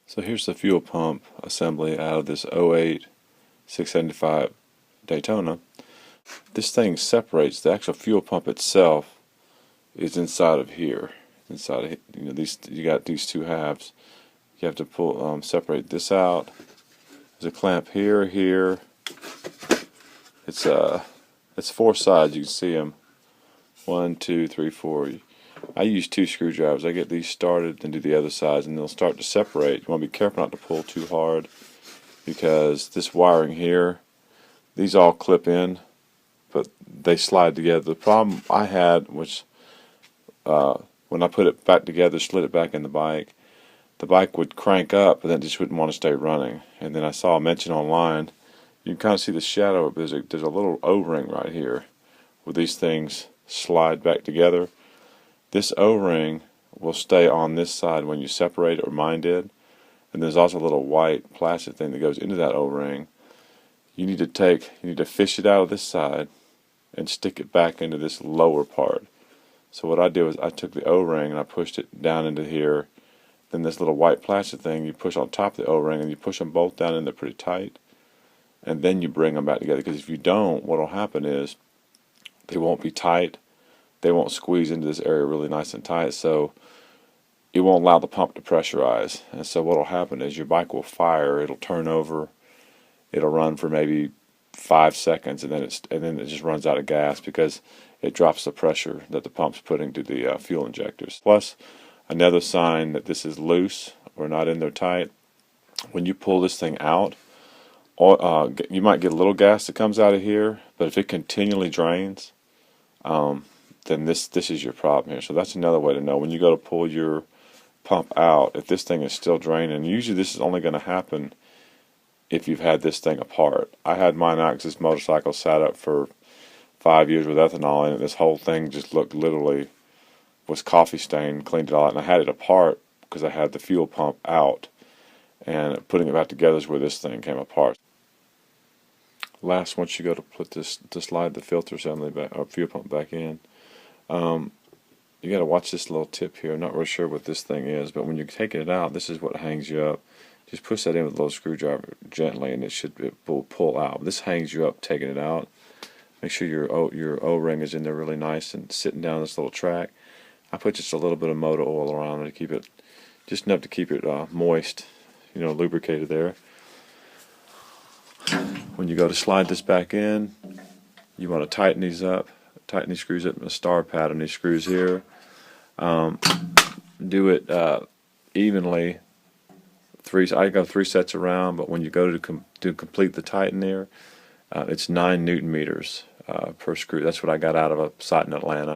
So here's the fuel pump assembly out of this '08 675 Daytona. This thing separates. The actual fuel pump itself is inside of here. Inside of, these, you got these two halves. You have to pull separate this out. There's a clamp here, here. It's four sides. You can see them. 1, 2, 3, 4. I use 2 screwdrivers. I get these started and do the other sides, and they'll start to separate. You want to be careful not to pull too hard, because this wiring here, these all clip in, but they slide together. The problem I had was when I put it back together, slid it back in the bike would crank up, but then it just wouldn't want to stay running. And then I saw a mention online. You can kind of see the shadow of it. There's a little O-ring right here where these things slide back together. This O-ring will stay on this side when you separate it, or mine did. And there's also a little white plastic thing that goes into that O-ring. You need to fish it out of this side and stick it back into this lower part. So what I did was I took the O-ring and I pushed it down into here. Then this little white plastic thing you push on top of the O-ring, and you push them both down in there pretty tight. And then you bring them back together, because if you don't, what will happen is they won't be tight. They won't squeeze into this area really nice and tight, so it won't allow the pump to pressurize. And so what will happen is your bike will fire, it'll turn over, it'll run for maybe 5 seconds, and then it just runs out of gas because it drops the pressure that the pump's putting to the fuel injectors. Plus, another sign that this is loose or not in there tight, when you pull this thing out, you might get a little gas that comes out of here, but if it continually drains, then this is your problem here. So that's another way to know when you go to pull your pump out, if this thing is still draining. Usually this is only going to happen if you've had this thing apart. I had mine out because this motorcycle sat up for 5 years with ethanol in it. This whole thing just looked literally, was coffee stained, cleaned it all out, and I had it apart because I had the fuel pump out, and putting it back together is where this thing came apart. Last, once you go to put this, to slide the filter assembly back, or fuel pump back in, you got to watch this little tip here. I'm not really sure what this thing is, but when you're taking it out, this is what hangs you up. Just push that in with a little screwdriver gently, and it will pull out. This hangs you up taking it out. Make sure your O-ring is in there really nice and sitting down this little track. I put just a little bit of motor oil around it to keep it, just enough to keep it moist, lubricated there. When you go to slide this back in, you want to tighten these up. Tighten these screws up in a star pattern. These screws here. Do it evenly. I go 3 sets around, but when you go to complete the tighten there, it's 9 Newton meters per screw. That's what I got out of a site in Atlanta.